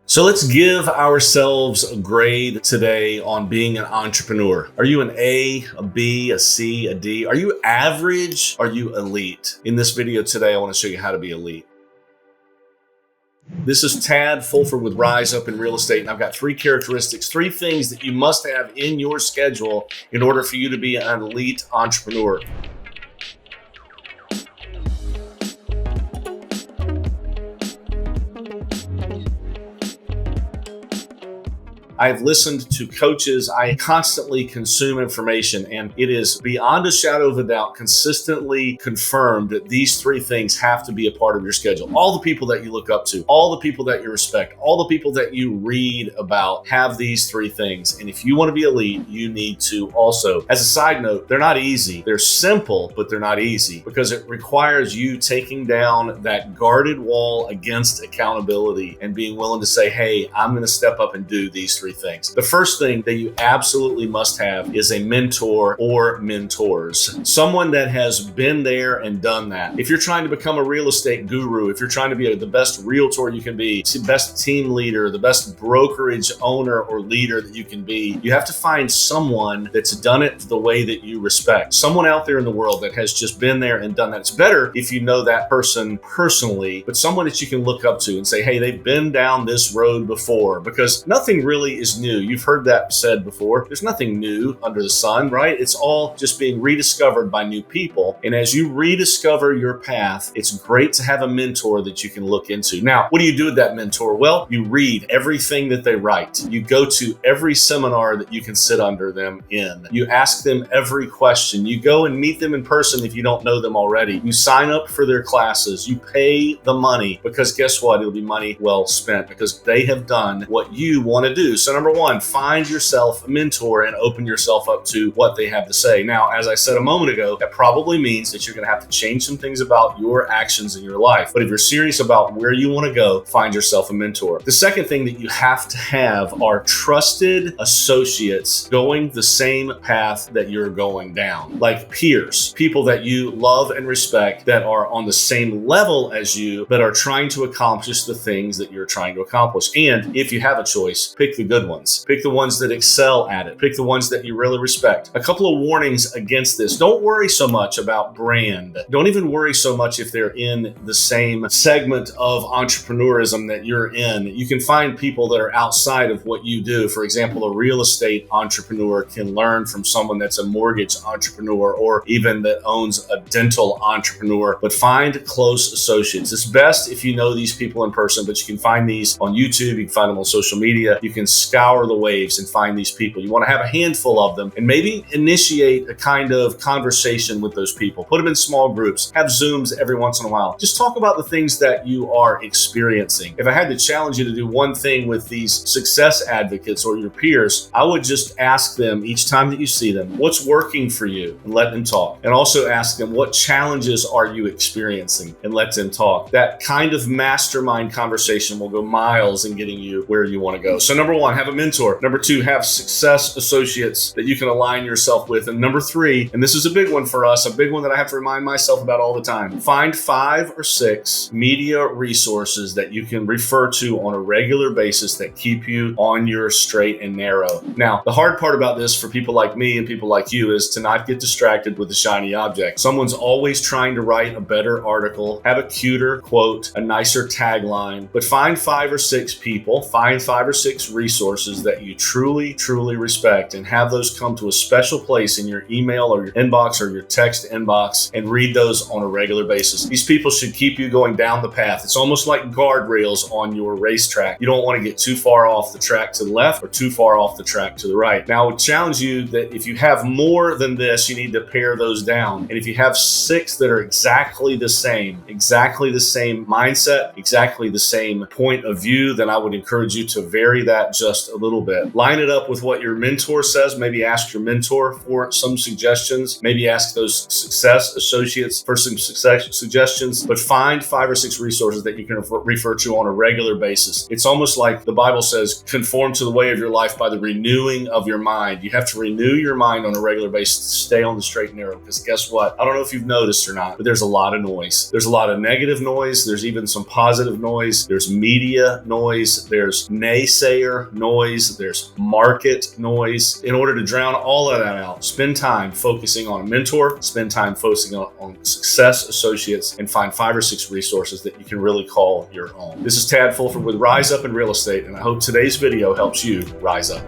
So let's give ourselves a grade today on being an entrepreneur. Are you an A, a B, a C, a D? Are you average? Are you elite? In this video today, I want to show you how to be elite. This is Tad Fulford with Rise Up in Real Estate, and I've got three characteristics, three things that you must have in your schedule in order for you to be an elite entrepreneur. I've listened to coaches. I constantly consume information, and it is beyond a shadow of a doubt consistently confirmed that these three things have to be a part of your schedule. All the people that you look up to, all the people that you respect, all the people that you read about have these three things. And if you want to be elite, you need to also. As a side note, they're not easy. They're simple, but they're not easy because it requires you taking down that guarded wall against accountability and being willing to say, hey, I'm going to step up and do these three things. The first thing that you absolutely must have is a mentor or mentors, someone that has been there and done that. If you're trying to become a real estate guru, if you're trying to be the best realtor you can be, the best team leader, the best brokerage owner or leader that you can be, you have to find someone that's done it the way that you respect. Someone out there in the world that has just been there and done that. It's better if you know that person personally, but someone that you can look up to and say, hey, they've been down this road before, because nothing really is new. You've heard that said before. There's nothing new under the sun, right? It's all just being rediscovered by new people. And as you rediscover your path, it's great to have a mentor that you can look into. Now, what do you do with that mentor? Well, you read everything that they write. You go to every seminar that you can sit under them in. You ask them every question. You go and meet them in person if you don't know them already. You sign up for their classes. You pay the money because guess what? It'll be money well spent because they have done what you want to do. So number one, find yourself a mentor and open yourself up to what they have to say. Now, as I said a moment ago, that probably means that you're going to have to change some things about your actions in your life. But if you're serious about where you want to go, find yourself a mentor. The second thing that you have to have are trusted associates going the same path that you're going down, like peers, people that you love and respect that are on the same level as you, but are trying to accomplish the things that you're trying to accomplish. And if you have a choice, pick the good ones. Pick the ones that excel at it. Pick the ones that you really respect. A couple of warnings against this. Don't worry so much about brand. Don't even worry so much if they're in the same segment of entrepreneurism that you're in. You can find people that are outside of what you do. For example, a real estate entrepreneur can learn from someone that's a mortgage entrepreneur or even that owns a dental entrepreneur. But find close associates. It's best if you know these people in person, but you can find these on YouTube. You can find them on social media. You can scour the waves and find these people. You want to have a handful of them and maybe initiate a kind of conversation with those people. Put them in small groups. Have Zooms every once in a while. Just talk about the things that you are experiencing. If I had to challenge you to do one thing with these success advocates or your peers, I would just ask them each time that you see them, what's working for you, and let them talk. And also ask them, what challenges are you experiencing, and let them talk. That kind of mastermind conversation will go miles in getting you where you want to go. So number one, have a mentor. Number two, have success associates that you can align yourself with. And number three, and this is a big one for us, a big one that I have to remind myself about all the time, find 5 or 6 media resources that you can refer to on a regular basis that keep you on your straight and narrow. Now, the hard part about this for people like me and people like you is to not get distracted with the shiny object. Someone's always trying to write a better article, have a cuter quote, a nicer tagline, but find 5 or 6 people, find 5 or 6 resources that you truly respect and have those come to a special place in your email or your inbox or your text inbox and read those on a regular basis. These people should keep you going down the path. It's almost like guardrails on your racetrack. You don't want to get too far off the track to the left or too far off the track to the right. Now, I would challenge you that if you have more than this, you need to pare those down. And if you have 6 that are exactly the same mindset, exactly the same point of view, then I would encourage you to vary that just just a little bit. Line it up with what your mentor says. Maybe ask your mentor for some suggestions. Maybe ask those success associates for some success suggestions, but find 5 or 6 resources that you can refer to on a regular basis. It's almost like the Bible says, conform to the way of your life by the renewing of your mind. You have to renew your mind on a regular basis to stay on the straight and narrow, because guess what? I don't know if you've noticed or not, but there's a lot of noise. There's a lot of negative noise. There's even some positive noise. There's media noise. There's naysayer noise. There's market noise. In order to drown all of that out, spend time focusing on a mentor, spend time focusing on success associates, and find 5 or 6 resources that you can really call your own. This is Tad Fulford with Rise Up in Real Estate, and I hope today's video helps you rise up.